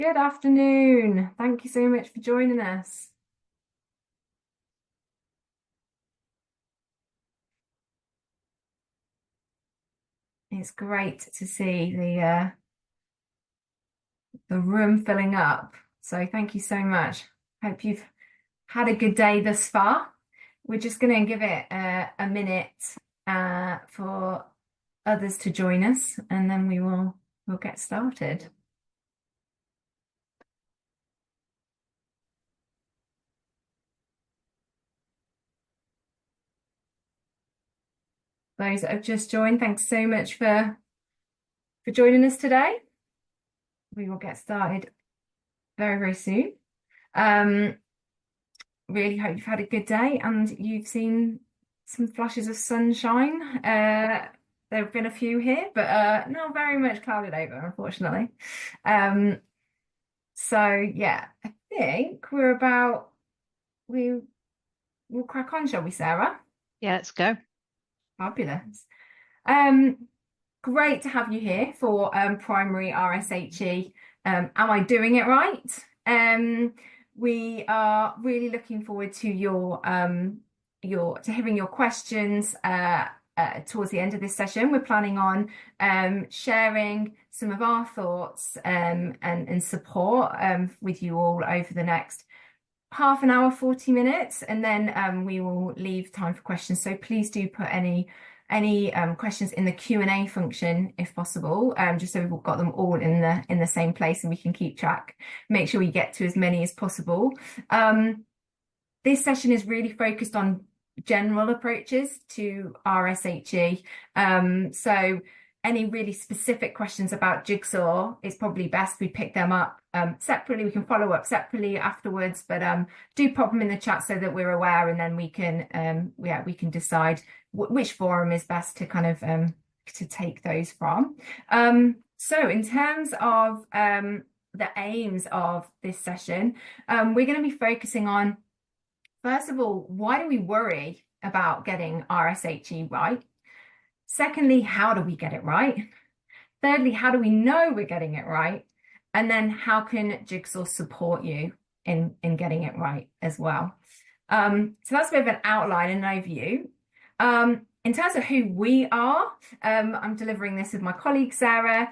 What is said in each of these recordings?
Good afternoon. Thank you so much for joining us. It's great to see the room filling up. So thank you so much. Hope you've had a good day thus far. We're just going to give it a minute for others to join us, and then we'll get started. Those that have just joined, thanks so much for joining us today. We will get started very, very soon. Really hope you've had a good day and you've seen some flashes of sunshine. There have been a few here, but not very much clouded over, unfortunately. So yeah, I think we'll crack on, shall we, Sarah? Yeah, let's go. Fabulous. Great to have you here for primary RSHE. Am I doing it right? We are really looking forward to hearing your questions towards the end of this session. We're planning on sharing some of our thoughts and support with you all over the next half an hour, 40 minutes, and then we will leave time for questions. So please do put any questions in the Q&A function if possible, just so we've got them all in the same place and we can keep track. Make sure we get to as many as possible. This session is really focused on general approaches to RSHE. So any really specific questions about Jigsaw, it's probably best we pick them up separately. We can follow up separately afterwards, but do pop them in the chat so that we're aware, and then we can decide which forum is best to kind of to take those from. So in terms of the aims of this session, we're going to be focusing on, first of all, why do we worry about getting RSHE right? Secondly, how do we get it right? Thirdly, how do we know we're getting it right? And then how can Jigsaw support you in getting it right as well? So that's a bit of an outline and an overview. In terms of who we are, I'm delivering this with my colleague, Sarah.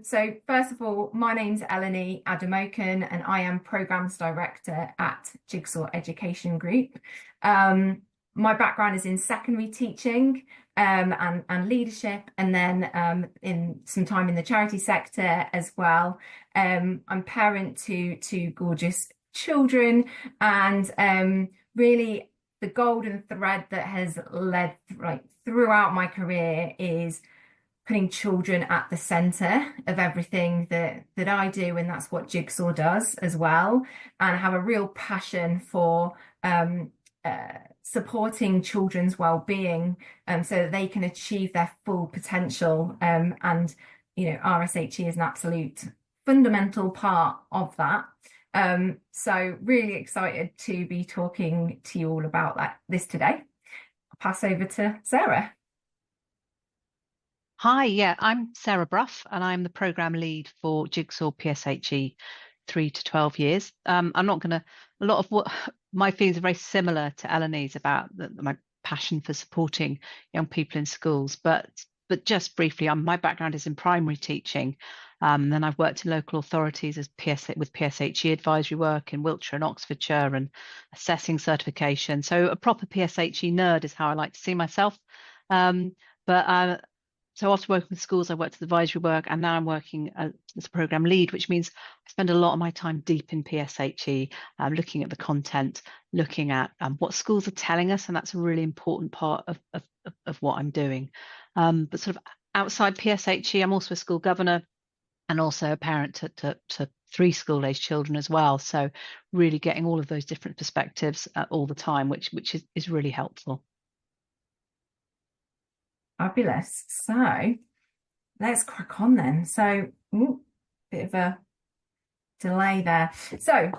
So first of all, my name's Elanie Ademokun, and I am Programmes Director at Jigsaw Education Group. My background is in secondary teaching and leadership, and then in some time in the charity sector as well. I'm parent to two gorgeous children, and really the golden thread that has led throughout my career is putting children at the center of everything that I do, and that's what Jigsaw does as well. And I have a real passion for supporting children's well-being so that they can achieve their full potential. And RSHE is an absolute fundamental part of that. So really excited to be talking to you all about this today. I'll pass over to Sarah. Hi, yeah, I'm Sarah Brough, and I'm the programme lead for Jigsaw PSHE 3 to 12 years. I'm not going to, a lot of what my feelings are very similar to Elanie's about my passion for supporting young people in schools, but just briefly, my background is in primary teaching. Then I've worked in local authorities with PSHE advisory work in Wiltshire and Oxfordshire and assessing certification. So a proper PSHE nerd is how I like to see myself. So after working with schools, I worked as advisory work, and now I'm working as a programme lead, which means I spend a lot of my time deep in PSHE, looking at the content, looking at what schools are telling us, and that's a really important part of what I'm doing. But sort of outside PSHE, I'm also a school governor and also a parent to 3 school-age children as well. So really getting all of those different perspectives all the time, which is really helpful. Fabulous. So let's crack on then. So, bit of a delay there. So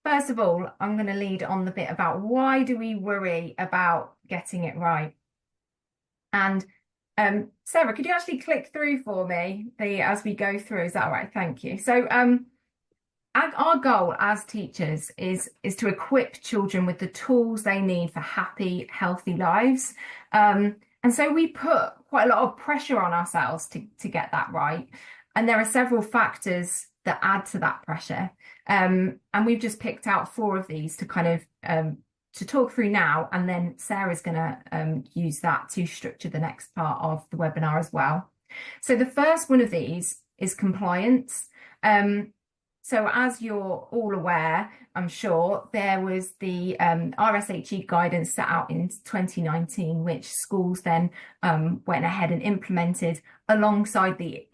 first of all, I'm going to lead on the bit about why do we worry about getting it right? And Sarah, could you actually click through for me as we go through? Is that all right? Thank you. So our goal as teachers is to equip children with the tools they need for happy, healthy lives. And so we put quite a lot of pressure on ourselves to get that right. And there are several factors that add to that pressure. And we've just picked out 4 of these to kind of to talk through now. And then Sarah's going to use that to structure the next part of the webinar as well. So the first one of these is compliance. So as you're all aware, I'm sure, there was the RSHE guidance set out in 2019, which schools then went ahead and implemented alongside the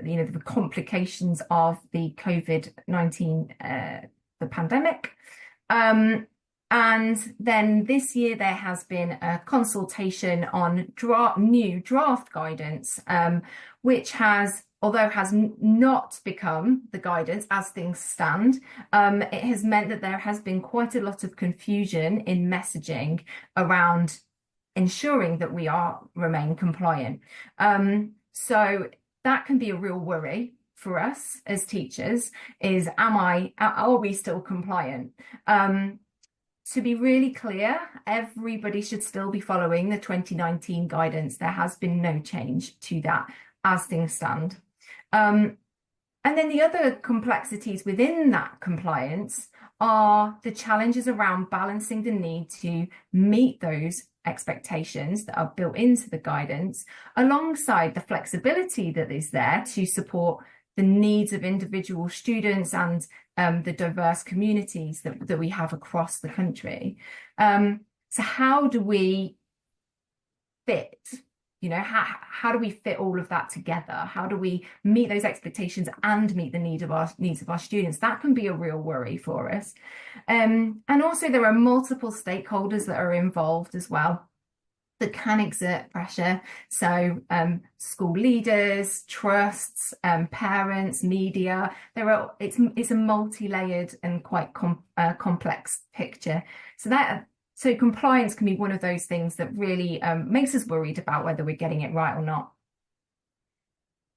complications of the COVID-19, the pandemic. And then this year there has been a consultation on new draft guidance, which has, although has not become the guidance as things stand, it has meant that there has been quite a lot of confusion in messaging around ensuring that we remain compliant. So that can be a real worry for us as teachers, is are we still compliant? To be really clear, everybody should still be following the 2019 guidance. There has been no change to that as things stand. And then the other complexities within that compliance are the challenges around balancing the need to meet those expectations that are built into the guidance, alongside the flexibility that is there to support the needs of individual students and the diverse communities that we have across the country. So how do we fit? How do we fit all of that together? How do we meet those expectations and meet the needs of our students? That can be a real worry for us. And also there are multiple stakeholders that are involved as well that can exert pressure. So school leaders, trusts, parents, media. It's a multi-layered and quite complex picture. So compliance can be one of those things that really makes us worried about whether we're getting it right or not.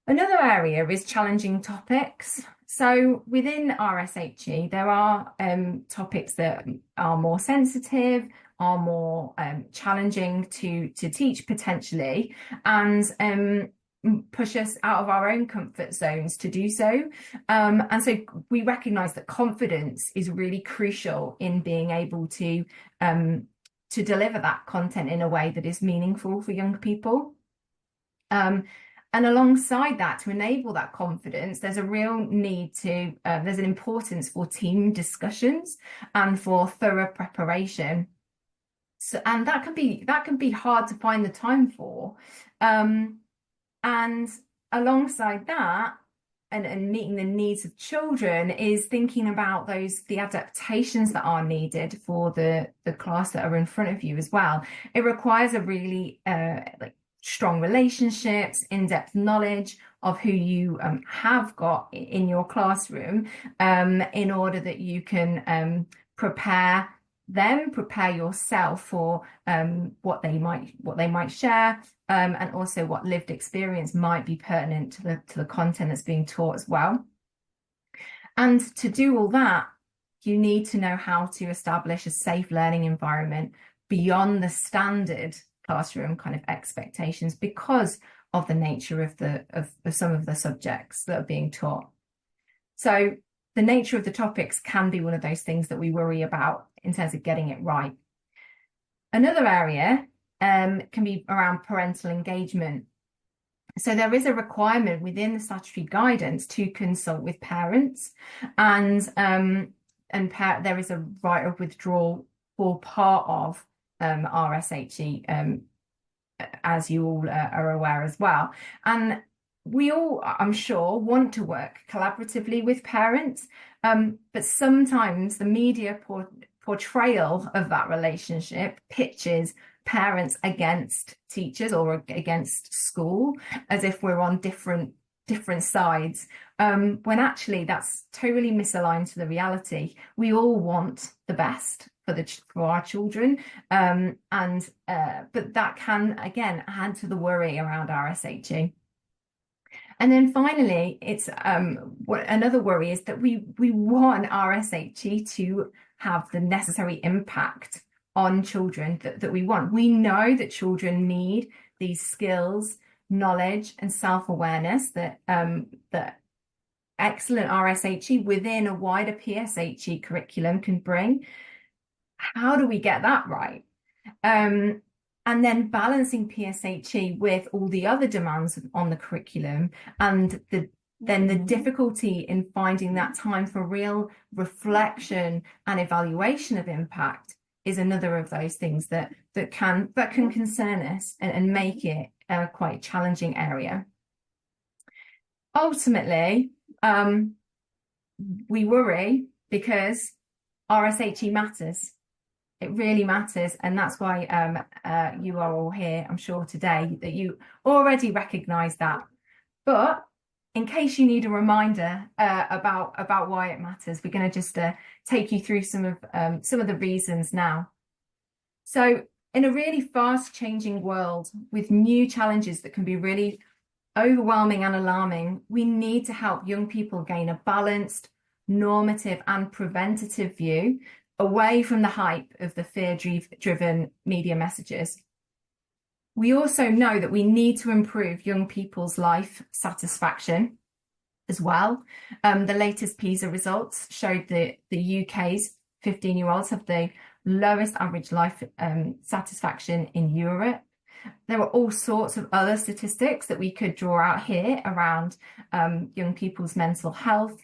Another area is challenging topics. So within RSHE, there are topics that are more sensitive, are more challenging to teach potentially, and push us out of our own comfort zones to do so. And so we recognise that confidence is really crucial in being able to deliver that content in a way that is meaningful for young people. And alongside that, to enable that confidence, there's a real need there's an importance for team discussions and for thorough preparation. So, and that can be hard to find the time for. And alongside that, and meeting the needs of children, is thinking about the adaptations that are needed for the class that are in front of you as well. It requires a really strong relationships, in-depth knowledge of who you have got in your classroom, in order that you can prepare yourself for what they might share, and also what lived experience might be pertinent to the content that's being taught as well. And to do all that, you need to know how to establish a safe learning environment beyond the standard classroom kind of expectations, because of the nature of some of the subjects that are being taught. So the nature of the topics can be one of those things that we worry about in terms of getting it right. Another area can be around parental engagement. So there is a requirement within the statutory guidance to consult with parents, and there is a right of withdrawal for part of RSHE, as you all are aware as well. And we all, I'm sure, want to work collaboratively with parents, but sometimes the media portrayal of that relationship pitches parents against teachers or against school, as if we're on different sides, when actually that's totally misaligned to the reality. We all want the best for our children, but that can again add to the worry around RSHE. And then finally, it's another worry is that we want RSHE to have the necessary impact on children that we want. We know that children need these skills, knowledge, and self-awareness that that excellent RSHE within a wider PSHE curriculum can bring. How do we get that right? And then balancing PSHE with all the other demands on the curriculum and then the difficulty in finding that time for real reflection and evaluation of impact is another of those things that can concern us and make it a quite challenging area. Ultimately, we worry because RSHE matters. It really matters, and that's why you are all here, I'm sure, today, that you already recognise that. But in case you need a reminder about why it matters, we're going to just take you through some of the reasons now. So, in a really fast-changing world with new challenges that can be really overwhelming and alarming, we need to help young people gain a balanced, normative, and preventative view away from the hype of the fear-driven media messages. We also know that we need to improve young people's life satisfaction as well. The latest PISA results showed that the UK's 15-year-olds have the lowest average life satisfaction in Europe. There are all sorts of other statistics that we could draw out here around young people's mental health,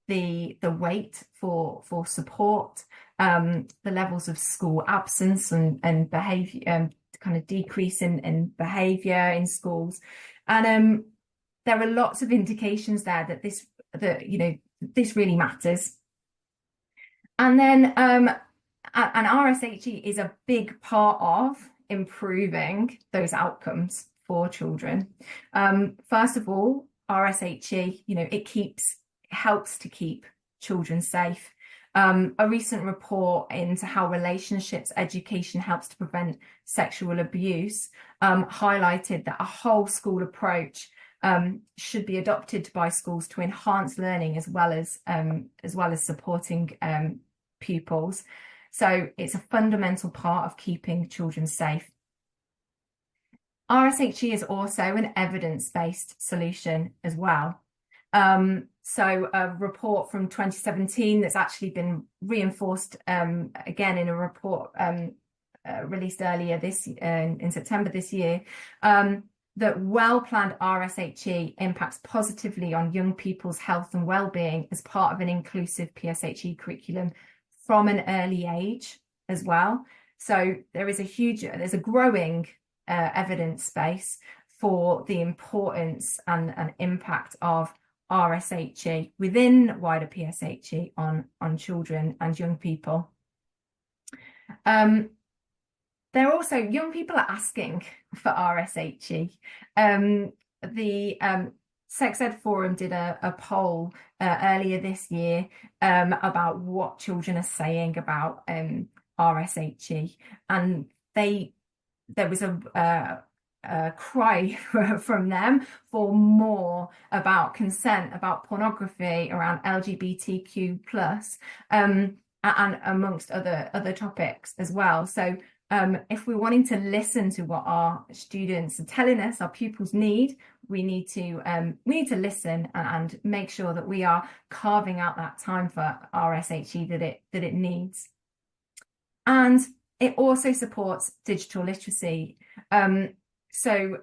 the wait for support, the levels of school absence and behaviour, kind of decrease in behaviour in schools, and there are lots of indications there that this really matters. And then and RSHE is a big part of improving those outcomes for children. First of all, RSHE, it helps to keep children safe. A recent report into how relationships education helps to prevent sexual abuse highlighted that a whole school approach should be adopted by schools to enhance learning as well as supporting pupils. So it's a fundamental part of keeping children safe. RSHE is also an evidence-based solution as well. So a report from 2017 that's actually been reinforced again in a report released earlier in September this year, that well-planned RSHE impacts positively on young people's health and well-being as part of an inclusive PSHE curriculum from an early age as well. So there's a growing evidence base for the importance and impact of RSHE within wider PSHE on children and young people. They're also, young people are asking for RSHE. The Sex Ed Forum did a poll earlier this year about what children are saying about RSHE, and there was a cry from them for more about consent, about pornography, around LGBTQ+, and amongst other topics as well. So if we're wanting to listen to what our students are telling us, our pupils need, we need to listen and make sure that we are carving out that time for RSHE that it needs. And it also supports digital literacy. So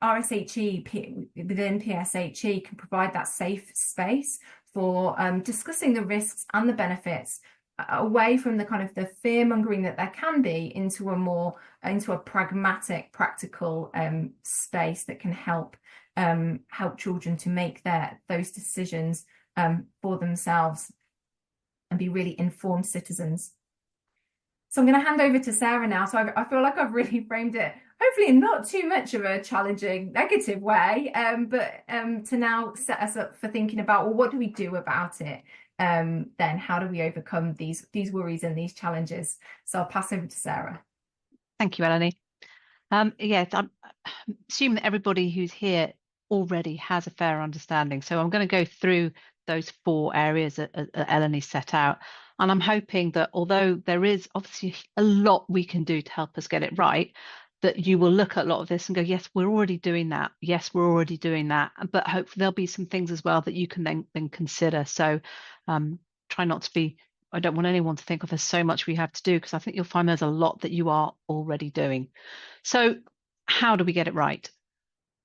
RSHE within PSHE can provide that safe space for discussing the risks and the benefits away from the kind of the fear mongering that there can be into a pragmatic, practical space that can help children to make those decisions for themselves and be really informed citizens. So I'm going to hand over to Sarah now. So I feel like I've really framed it, hopefully in not too much of a challenging, negative way, but to now set us up for thinking about, well, what do we do about it? Then how do we overcome these worries and these challenges? So I'll pass over to Sarah. Thank you, Elanie. Yes, I'm assuming that everybody who's here already has a fair understanding. So I'm going to go through those 4 areas that Elanie set out. And I'm hoping that although there is obviously a lot we can do to help us get it right, that you will look at a lot of this and go, yes, we're already doing that. Yes, we're already doing that. But hopefully there'll be some things as well that you can then consider. So try not to be, I don't want anyone to think of there's so much we have to do, because I think you'll find there's a lot that you are already doing. So how do we get it right?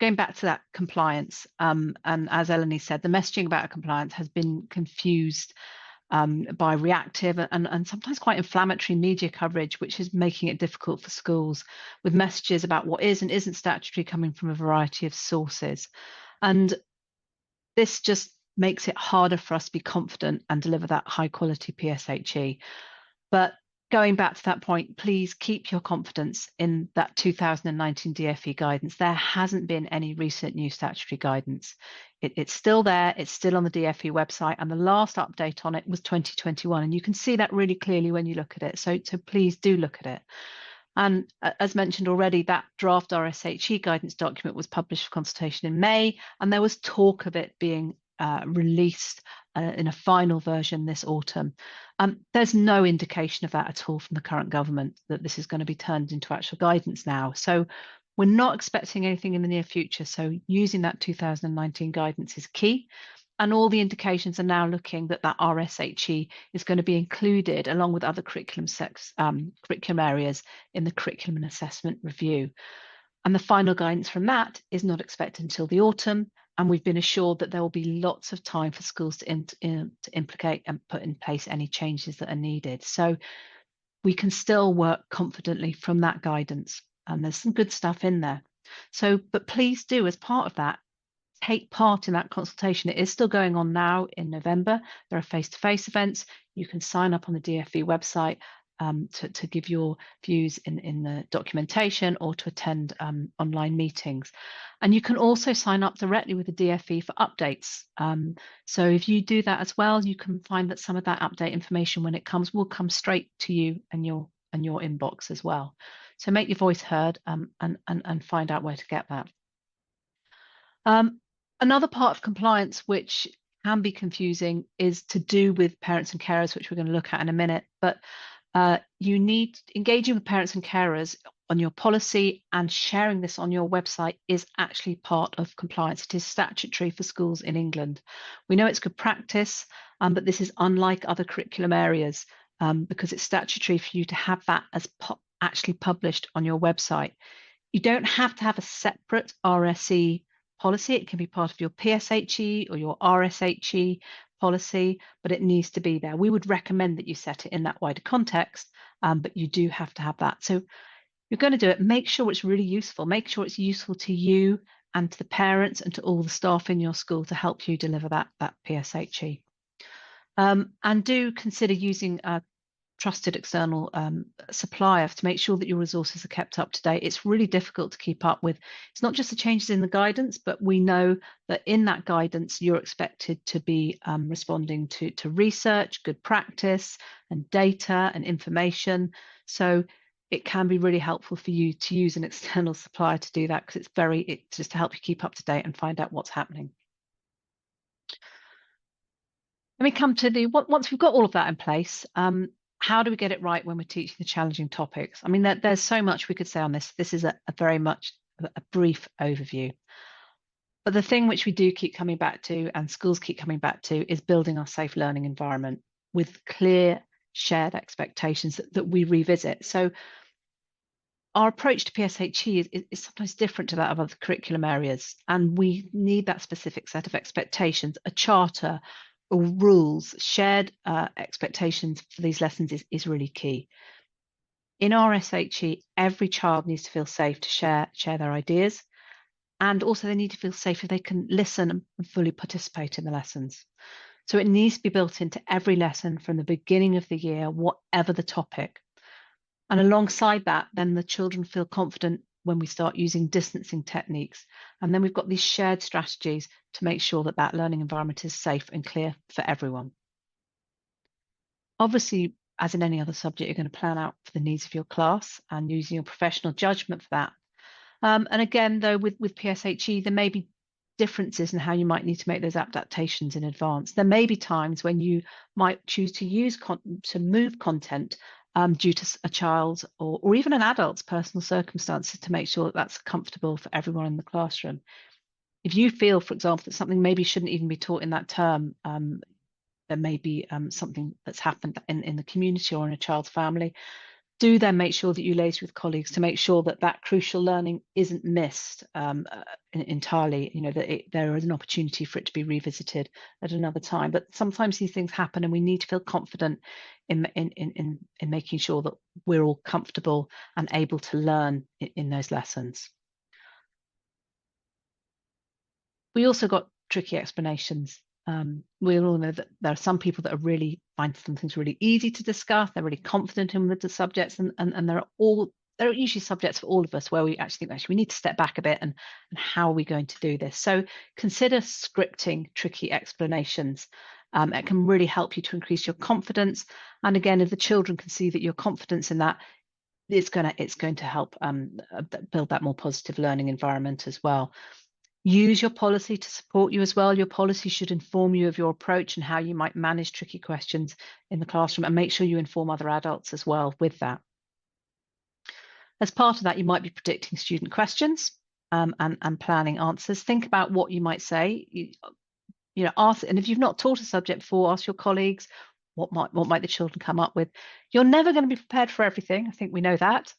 Going back to that compliance, and as Elanie said, the messaging about compliance has been confused by reactive and sometimes quite inflammatory media coverage, which is making it difficult for schools, with messages about what is and isn't statutory coming from a variety of sources. And this just makes it harder for us to be confident and deliver that high quality PSHE. But going back to that point, please keep your confidence in that 2019 DfE guidance. There hasn't been any recent new statutory guidance. It's still there, it's still on the DfE website, and the last update on it was 2021. And you can see that really clearly when you look at it. So please do look at it. And as mentioned already, that draft RSHE guidance document was published for consultation in May, and there was talk of it being released in a final version this autumn. There's no indication of that at all from the current government, that this is going to be turned into actual guidance now. So we're not expecting anything in the near future. So using that 2019 guidance is key. And all the indications are now looking that RSHE is going to be included along with other curriculum areas in the curriculum and assessment review. And the final guidance from that is not expected until the autumn. And we've been assured that there will be lots of time for schools to implicate and put in place any changes that are needed. So we can still work confidently from that guidance. And there's some good stuff in there. So, but please do, as part of that, take part in that consultation. It is still going on now in November. There are face-to-face events. You can sign up on the DfE website to give your views in the documentation, or to attend online meetings. And you can also sign up directly with the DfE for updates. So if you do that as well, you can find that some of that update information, when it comes, will come straight to you and your inbox as well. So make your voice heard and find out where to get that. Another part of compliance which can be confusing is to do with parents and carers, which we're going to look at in a minute. But you need engaging with parents and carers on your policy, and sharing this on your website is actually part of compliance. It is statutory for schools in England. We know it's good practice, but this is unlike other curriculum areas because it's statutory for you to have that as actually published on your website. You don't have to have a separate RSE policy. It can be part of your PSHE or your RSHE policy, but it needs to be there. We would recommend that you set it in that wider context, but you do have to have that. So you're going to do it, make sure it's really useful. Make sure it's useful to you and to the parents and to all the staff in your school to help you deliver that PSHE. And do consider using a trusted external supplier to make sure that your resources are kept up to date. It's really difficult to keep up with. It's not just the changes in the guidance, but we know that in that guidance, you're expected to be responding to research, good practice, and data and information. So it can be really helpful for you to use an external supplier to do that, because it's just to help you keep up to date and find out what's happening. Let me come to once we've got all of that in place, how do we get it right when we're teaching the challenging topics? I mean, there's so much we could say on this. This is a very much a brief overview. But the thing which we do keep coming back to, and schools keep coming back to, is building our safe learning environment with clear shared expectations that we revisit. So our approach to PSHE is sometimes different to that of other curriculum areas, and we need that specific set of expectations, a charter or rules. Shared expectations for these lessons is really key. In RSHE, every child needs to feel safe to share their ideas, and also they need to feel safe if they can listen and fully participate in the lessons. So it needs to be built into every lesson from the beginning of the year, whatever the topic. And alongside that, then the children feel confident when we start using distancing techniques. And then we've got these shared strategies to make sure that that learning environment is safe and clear for everyone. Obviously, as in any other subject, you're going to plan out for the needs of your class and using your professional judgment for that. And again, though, with PSHE, there may be differences in how you might need to make those adaptations in advance. There may be times when you might choose to use to move content due to a child's or even an adult's personal circumstances to make sure that that's comfortable for everyone in the classroom. If you feel, for example, that something maybe shouldn't even be taught in that term, there may be something that's happened in the community or in a child's family, do then make sure that you liaise with colleagues to make sure that that crucial learning isn't missed entirely, that there is an opportunity for it to be revisited at another time. But sometimes these things happen and we need to feel confident in making sure that we're all comfortable and able to learn in those lessons. We also got tricky explanations. We all know that there are some people that find some things really easy to discuss. They're really confident in the subjects, and there are usually subjects for all of us where we actually think we need to step back a bit and how are we going to do this? So consider scripting tricky explanations. It can really help you to increase your confidence. And again, if the children can see that your confidence in that, it's going to help build that more positive learning environment as well. Use your policy to support you as well. Your policy should inform you of your approach and how you might manage tricky questions in the classroom, and make sure you inform other adults as well with that. As part of that, you might be predicting student questions and planning answers. Think about what you might say. Ask, and if you've not taught a subject before, ask your colleagues, what might the children come up with? You're never going to be prepared for everything. I think we know that.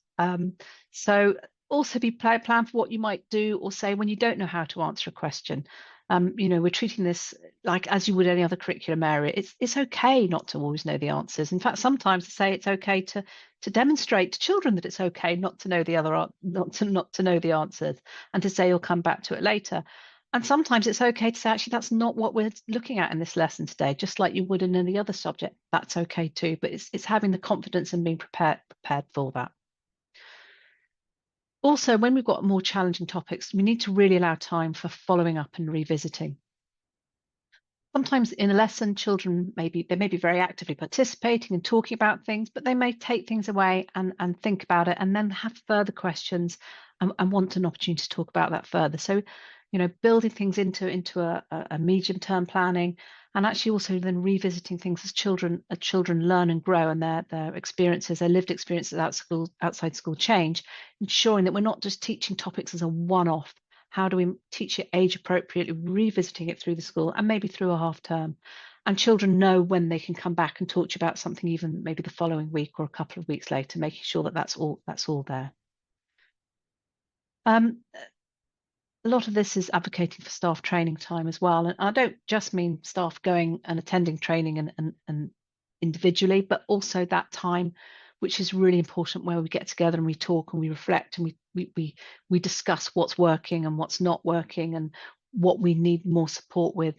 So also plan for what you might do or say when you don't know how to answer a question. We're treating this like as you would any other curriculum area. It's okay not to always know the answers. In fact, sometimes to say it's okay to demonstrate to children that it's okay not to know not to know the answers, and to say you'll come back to it later. And sometimes it's okay to say, actually, that's not what we're looking at in this lesson today, just like you would in any other subject. That's okay too. But it's having the confidence and being prepared for that. Also, when we've got more challenging topics, we need to really allow time for following up and revisiting. Sometimes in a lesson, children may be very actively participating and talking about things, but they may take things away and think about it and then have further questions and want an opportunity to talk about that further. So, building things into a medium-term planning, and actually also then revisiting things as children learn and grow, and their experiences, their lived experiences outside school change, ensuring that we're not just teaching topics as a one-off. How do we teach it age appropriately, revisiting it through the school and maybe through a half term? And children know when they can come back and talk to you about something even maybe the following week or a couple of weeks later, making sure that that's all there. A lot of this is advocating for staff training time as well. And I don't just mean staff going and attending training and individually, but also that time, which is really important, where we get together and we talk and we reflect and we discuss what's working and what's not working and what we need more support with.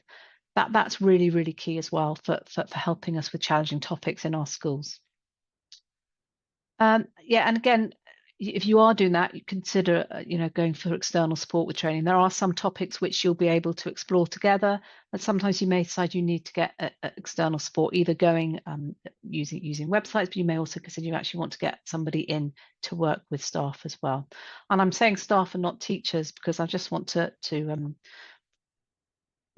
That's really, really key as well for helping us with challenging topics in our schools. And again, if you are doing that, you consider, going for external support with training. There are some topics which you'll be able to explore together, and sometimes you may decide you need to get external support, either going using websites, but you may also consider you actually want to get somebody in to work with staff as well. And I'm saying staff and not teachers because I just want to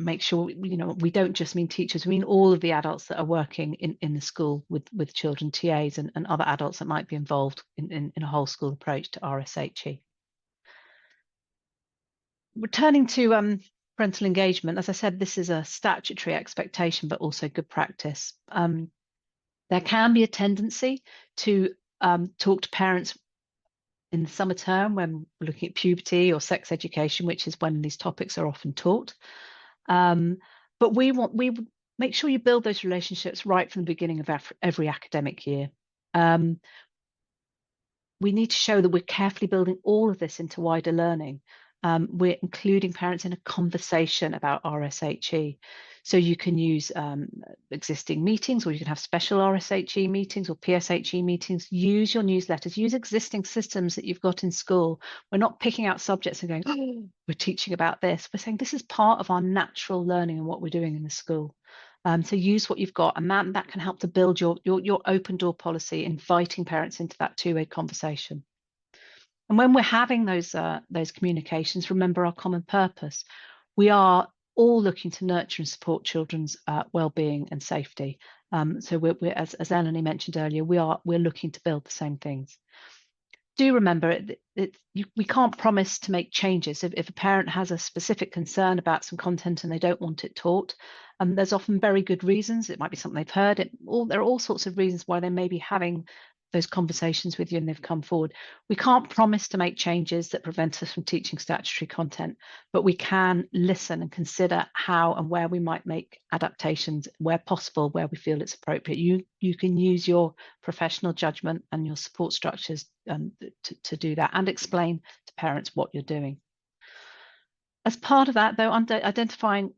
make sure we don't just mean teachers, we mean all of the adults that are working in the school with children, TAs and other adults that might be involved in a whole school approach to RSHE. Returning to parental engagement, as I said, this is a statutory expectation, but also good practice. There can be a tendency to talk to parents in the summer term when we're looking at puberty or sex education, which is when these topics are often taught. But we make sure you build those relationships right from the beginning of every academic year. We need to show that we're carefully building all of this into wider learning. We're including parents in a conversation about RSHE. So you can use existing meetings, or you can have special RSHE meetings or PSHE meetings. Use your newsletters, use existing systems that you've got in school. We're not picking out subjects and going, oh, we're teaching about this. We're saying this is part of our natural learning and what we're doing in the school. So use what you've got, and that can help to build your open door policy, inviting parents into that two-way conversation. And when we're having those communications, remember our common purpose. we are all looking to nurture and support children's well-being and safety. So we're as Elanie mentioned earlier, we're looking to build the same things. Do remember we can't promise to make changes. If a parent has a specific concern about some content and they don't want it taught, there's often very good reasons. It might be something they've heard. There are all sorts of reasons why they may be having those conversations with you and they've come forward. We can't promise to make changes that prevent us from teaching statutory content, but we can listen and consider how and where we might make adaptations where possible, where we feel it's appropriate. You can use your professional judgment and your support structures to do that and explain to parents what you're doing. As part of that, though, identifying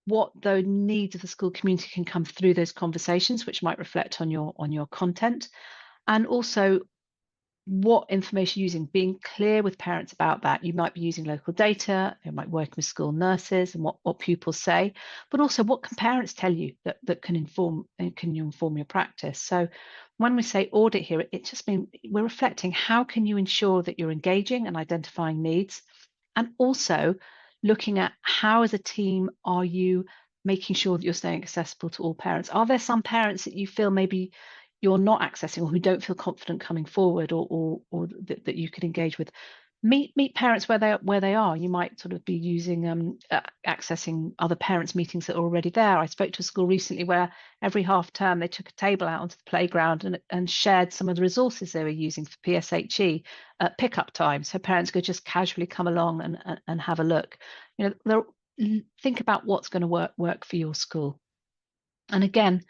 what the needs of the school community can come through those conversations, which might reflect on your content, and also what information you're using, being clear with parents about that. You might be using local data, you might work with school nurses and what pupils say, but also what can parents tell you that can inform your practice. So when we say audit here, it just means we're reflecting how can you ensure that you're engaging and identifying needs, and also looking at how as a team are you making sure that you're staying accessible to all parents. Are there some parents that you feel maybe you're not accessing or who don't feel confident coming forward or that you could engage with? Meet parents where they are. You might sort of be using accessing other parents' meetings that are already there. I spoke to a school recently where every half term they took a table out onto the playground and shared some of the resources they were using for PSHE at pickup time, so parents could just casually come along and have a look. Think about what's going to work for your school. And again,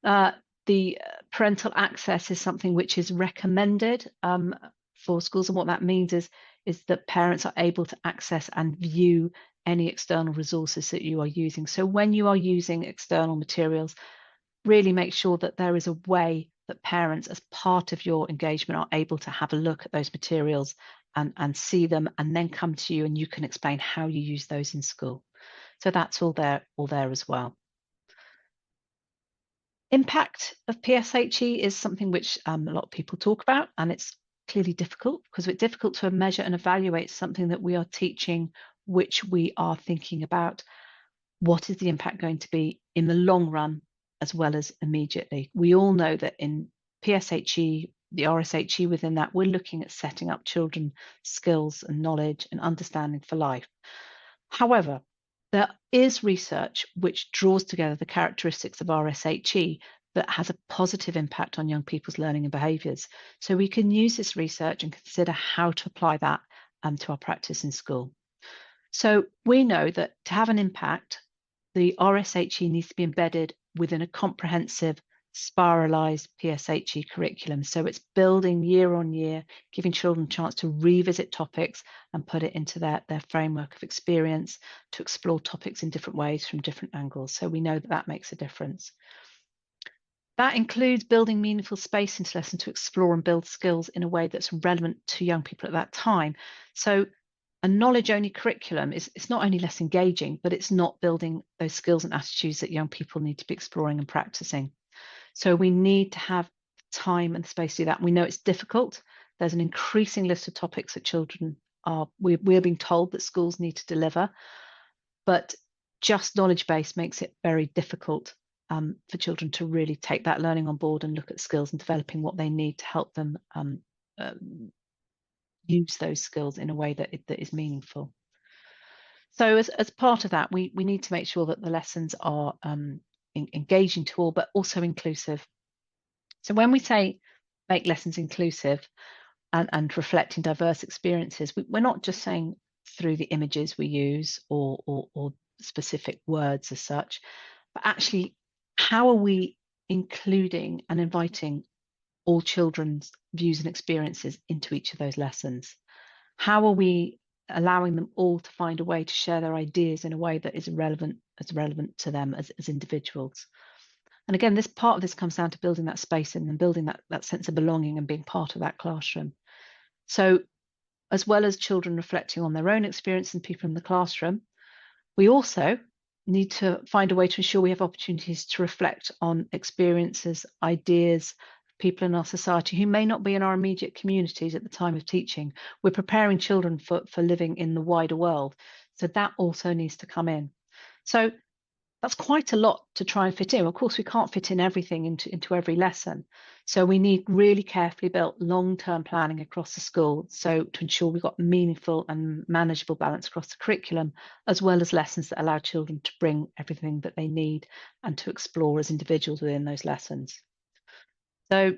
the parental access is something which is recommended for schools, and what that means is that parents are able to access and view any external resources that you are using. So when you are using external materials, really make sure that there is a way that parents, as part of your engagement, are able to have a look at those materials and see them, and then come to you and you can explain how you use those in school. So that's all there as well. Impact of PSHE is something which a lot of people talk about, and it's clearly difficult because it's difficult to measure and evaluate something that we are teaching, which we are thinking about. What is the impact going to be in the long run as well as immediately? We all know that in PSHE, the RSHE within that, we're looking at setting up children skills and knowledge and understanding for life. However, there is research which draws together the characteristics of RSHE that has a positive impact on young people's learning and behaviours. So we can use this research and consider how to apply that to our practice in school. So we know that to have an impact, the RSHE needs to be embedded within a comprehensive spiralized PSHE curriculum. So it's building year on year, giving children a chance to revisit topics and put it into their framework of experience, to explore topics in different ways from different angles. So we know that that makes a difference. That includes building meaningful space into lesson to explore and build skills in a way that's relevant to young people at that time. So a knowledge-only curriculum it's not only less engaging, but it's not building those skills and attitudes that young people need to be exploring and practicing. So we need to have time and space to do that. We know it's difficult. There's an increasing list of topics that children we're being told that schools need to deliver, but just knowledge base makes it very difficult for children to really take that learning on board and look at skills and developing what they need to help them use those skills in a way that is meaningful. So as part of that, we need to make sure that the lessons are engaging to all, but also inclusive. So when we say make lessons inclusive and reflecting diverse experiences, we're not just saying through the images we use or specific words as such, but actually how are we including and inviting all children's views and experiences into each of those lessons? How are we allowing them all to find a way to share their ideas in a way that is relevant to them as individuals? And again, this part of this comes down to building that space and then building that sense of belonging and being part of that classroom. So as well as children reflecting on their own experience and people in the classroom, we also need to find a way to ensure we have opportunities to reflect on experiences, ideas, people in our society who may not be in our immediate communities at the time of teaching. We're preparing children for living in the wider world. So that also needs to come in. So that's quite a lot to try and fit in. Of course, we can't fit in everything into every lesson. So we need really carefully built long-term planning across the school, so to ensure we've got meaningful and manageable balance across the curriculum, as well as lessons that allow children to bring everything that they need and to explore as individuals within those lessons. So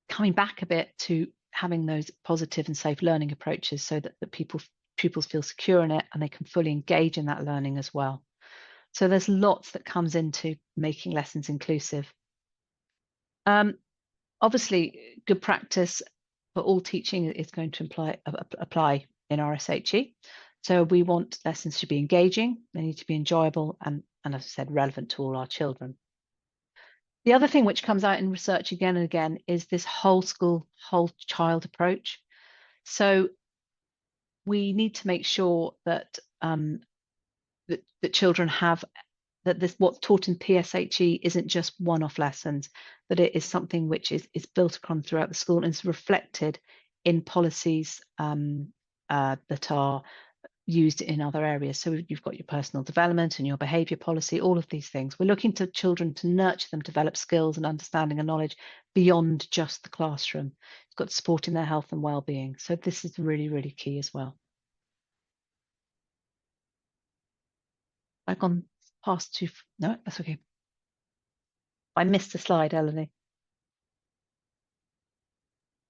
coming back a bit to having those positive and safe learning approaches so that pupils feel secure in it and they can fully engage in that learning as well. So there's lots that comes into making lessons inclusive. Obviously, good practice for all teaching is going to apply in RSHE. So we want lessons to be engaging, they need to be enjoyable, and as I said, relevant to all our children. The other thing which comes out in research again and again is this whole school, whole child approach. So we need to make sure that that children have that this what's taught in PSHE isn't just one-off lessons, that it is something which is built upon throughout the school and is reflected in policies that are used in other areas. So you've got your personal development and your behaviour policy, all of these things. We're looking to children to nurture them, develop skills and understanding and knowledge beyond just the classroom. It's got support in their health and well-being. So this is really, really key as well. I've gone past two. No, that's okay. I missed a slide, Elanie.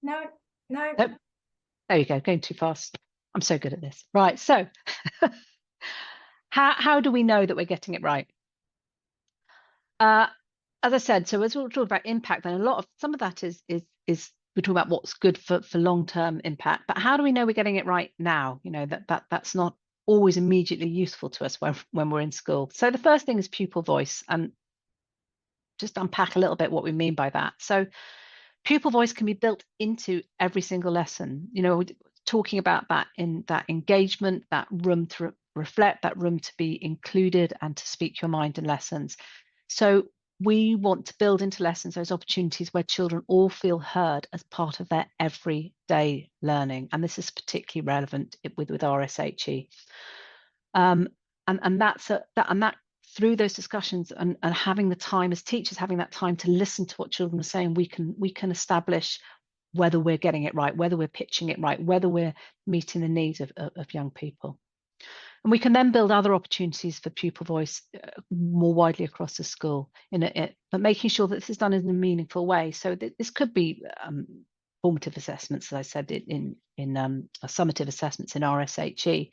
No. Nope. There you go, going too fast. I'm so good at this. Right, so how do we know that we're getting it right? As I said, so as we're talking about impact, then some of that is we're talking about what's good for long-term impact, but how do we know we're getting it right now? You know, that's not always immediately useful to us when we're in school. So the first thing is pupil voice, and just unpack a little bit what we mean by that. So pupil voice can be built into every single lesson. You know, talking about that in that engagement, that room to reflect, that room to be included and to speak your mind in lessons. So we want to build into lessons those opportunities where children all feel heard as part of their everyday learning. And this is particularly relevant with RSHE. And that through those discussions and having the time as teachers, having that time to listen to what children are saying, we can establish whether we're getting it right, whether we're pitching it right, whether we're meeting the needs of young people. And we can then build other opportunities for pupil voice more widely across the school, but making sure that this is done in a meaningful way. So this could be formative assessments, as I said, in summative assessments in RSHE.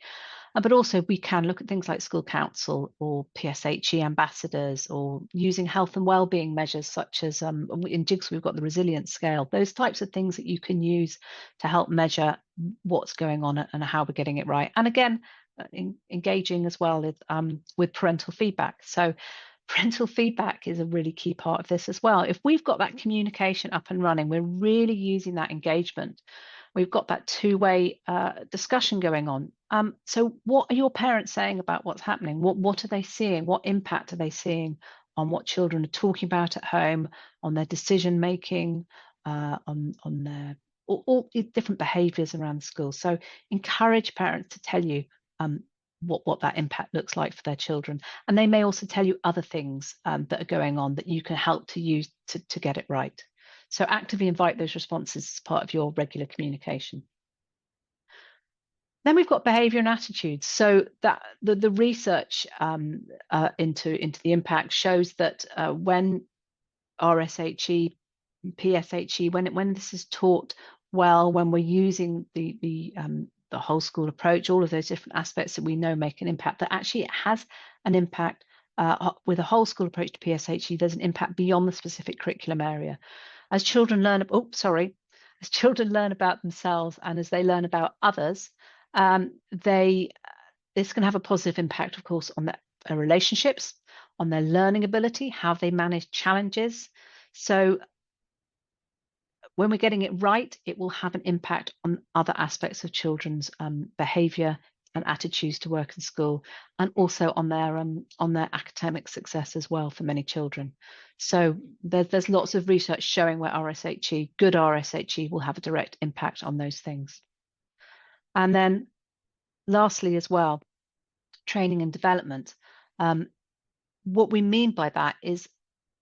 But also we can look at things like school council or PSHE ambassadors, or using health and well-being measures such as in Jigsaw we've got the resilience scale, those types of things that you can use to help measure what's going on and how we're getting it right. And again, engaging as well with parental feedback. So parental feedback is a really key part of this as well. If we've got that communication up and running, we're really using that engagement. We've got that two-way discussion going on. So what are your parents saying about what's happening? What are they seeing? What impact are they seeing on what children are talking about at home, on their decision making, on their all different behaviours around the school? So encourage parents to tell you what that impact looks like for their children. And they may also tell you other things that are going on that you can help to use to get it right. So actively invite those responses as part of your regular communication. Then we've got behaviour and attitudes. So that the research into the impact shows that when RSHE, PSHE, when this is taught well, when we're using the whole school approach, all of those different aspects that we know make an impact, that actually it has an impact with a whole school approach to PSHE. There's an impact beyond the specific curriculum area. As children learn, as children learn about themselves and as they learn about others, this can have a positive impact, of course, on their relationships, on their learning ability, how they manage challenges. So when we're getting it right, it will have an impact on other aspects of children's behaviour and attitudes to work and school, and also on their academic success as well for many children. So there's lots of research showing where good RSHE will have a direct impact on those things. And then lastly as well, training and development. What we mean by that is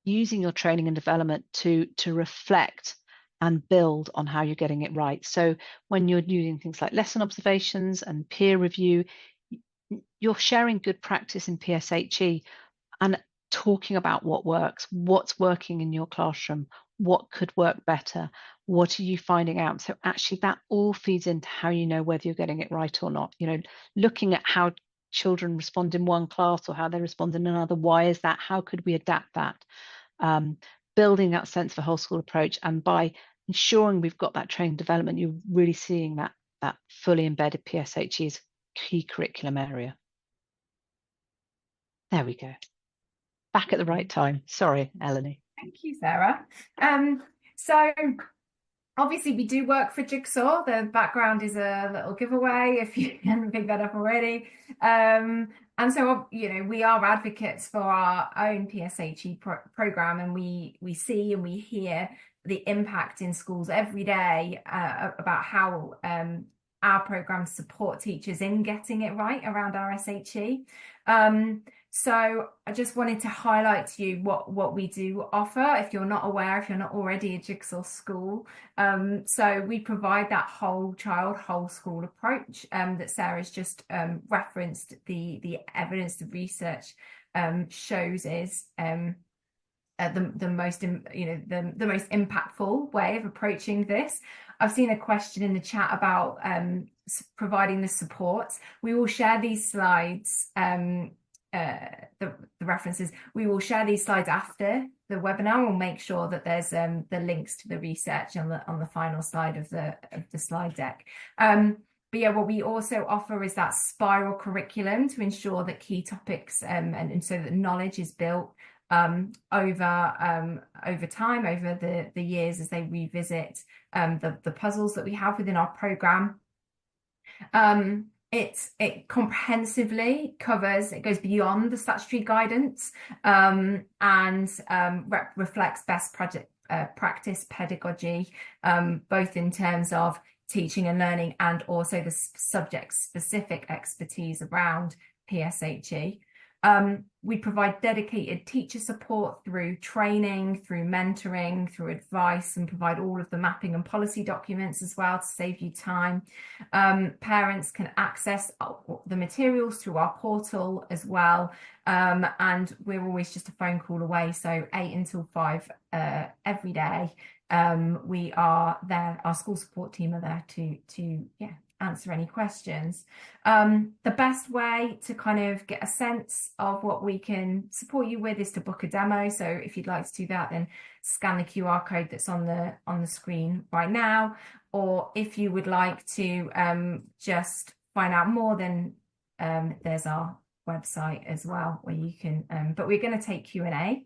using your training and development to reflect and build on how you're getting it right. So when you're using things like lesson observations and peer review, you're sharing good practice in PSHE and talking about what works, what's working in your classroom, what could work better, what are you finding out. So actually that all feeds into how you know whether you're getting it right or not. You know, looking at how children respond in one class or how they respond in another. Why is that? How could we adapt that? Building that sense of a whole school approach, and by ensuring we've got that training development, you're really seeing that fully embedded PSHE is key curriculum area. There we go. Back at the right time. Sorry, Elanie. Thank you, Sarah. So obviously we do work for Jigsaw. The background is a little giveaway if you hadn't picked that up already. And so, you know, we are advocates for our own PSHE program, and we see and we hear the impact in schools every day about how our programs support teachers in getting it right around RSHE. So I just wanted to highlight to you what we do offer, if you're not aware, if you're not already a Jigsaw school. So we provide that whole child, whole school approach that Sarah's just referenced. The evidence, the research shows is the most, you know, the most impactful way of approaching this. I've seen a question in the chat about providing the support. We will share these slides. The references, we will share these slides after the webinar. We'll make sure that there's the links to the research on the final slide of the slide deck. But yeah, what we also offer is that spiral curriculum to ensure that key topics and so that knowledge is built over time, over the years as they revisit the puzzles that we have within our program. It comprehensively covers, it goes beyond the statutory guidance and reflects best practice pedagogy, both in terms of teaching and learning and also the subject-specific expertise around PSHE. We provide dedicated teacher support through training, through mentoring, through advice, and provide all of the mapping and policy documents as well to save you time. Parents can access the materials through our portal as well. And we're always just a phone call away, so 8 until 5 every day. We are there, our school support team are there to answer any questions. The best way to kind of get a sense of what we can support you with is to book a demo. So if you'd like to do that, then scan the QR code that's on the screen right now. Or if you would like to just find out more, then there's our website as well where you can, but we're going to take Q&A.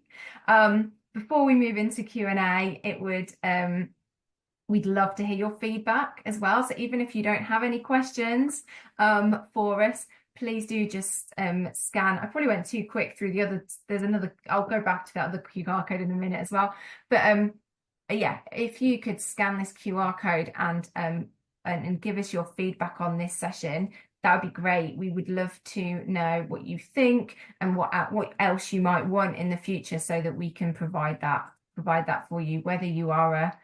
Before we move into Q&A, it would we'd love to hear your feedback as well. So even if you don't have any questions for us, please do just scan. I probably went too quick through the other. There's another. I'll go back to that other QR code in a minute as well. But yeah, if you could scan this QR code and give us your feedback on this session, that would be great. We would love to know what you think and what else you might want in the future, so that we can provide that for you, whether you are a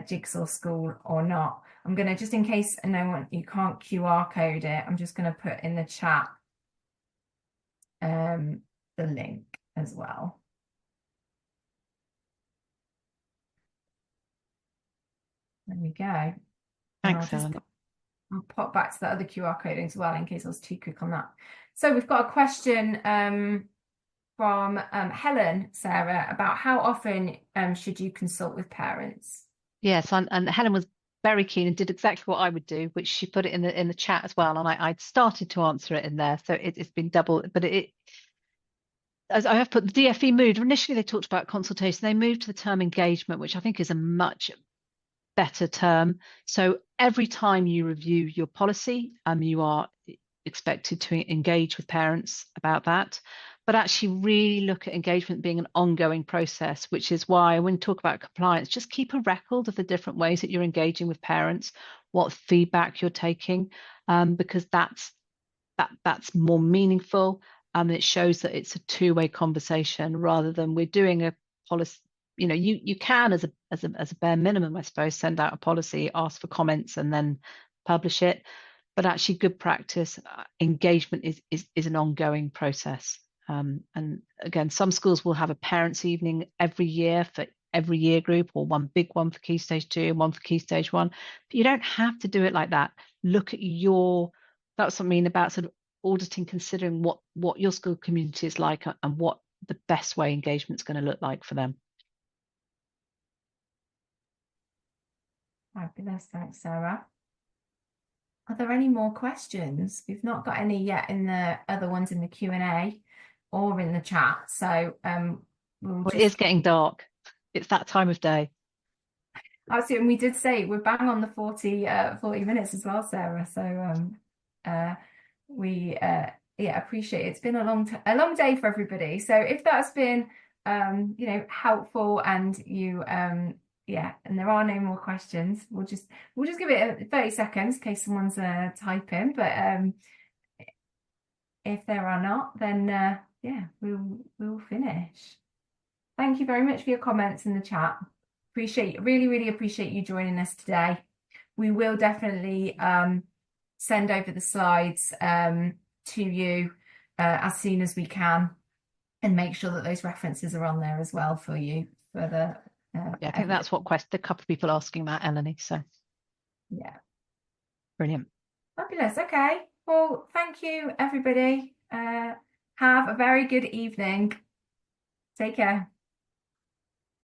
Jigsaw school or not. I'm going to, just in case you can't QR code it, I'm just going to put in the chat the link as well. There we go. Thanks, Ellen. I'll pop back to that other QR code as well in case I was too quick on that. So we've got a question from Helen, Sarah, about how often should you consult with parents? Yes, and Helen was very keen and did exactly what I would do, which she put it in the chat as well, and I'd started to answer it in there, so it's been double. But as I have put, the DfE moved. Initially, they talked about consultation. They moved to the term engagement, which I think is a much better term. So every time you review your policy, you are expected to engage with parents about that, but actually really look at engagement being an ongoing process, which is why when we talk about compliance, just keep a record of the different ways that you're engaging with parents, what feedback you're taking, because that's that's more meaningful, and it shows that it's a two-way conversation rather than we're doing a policy. You know, you can as a bare minimum, I suppose, send out a policy, ask for comments, and then publish it. But actually, good practice engagement is an ongoing process. And again, some schools will have a parents' evening every year for every year group, or one big one for Key Stage 2 and one for Key Stage 1. But you don't have to do it like that. Look at that's what I mean about sort of auditing, considering what your school community is like and what the best way engagement is going to look like for them. Fabulous, thanks, Sarah. Are there any more questions? We've not got any yet in the other ones in the Q&A or in the chat. So It is getting dark. It's that time of day. Absolutely, and we did say we're bang on the 40 minutes as well, Sarah. So we appreciate it. It's been a long day for everybody. So if that's been helpful, and you and there are no more questions, we'll just give it 30 seconds in case someone's typing. But if there are not, then we'll finish. Thank you very much for your comments in the chat. Really appreciate you joining us today. We will definitely send over the slides to you as soon as we can, and make sure that those references are on there as well for you for the I think that's what a couple of people asking about, Elanie. So yeah, brilliant. Fabulous. Okay, well, thank you everybody. Have a very good evening. Take care.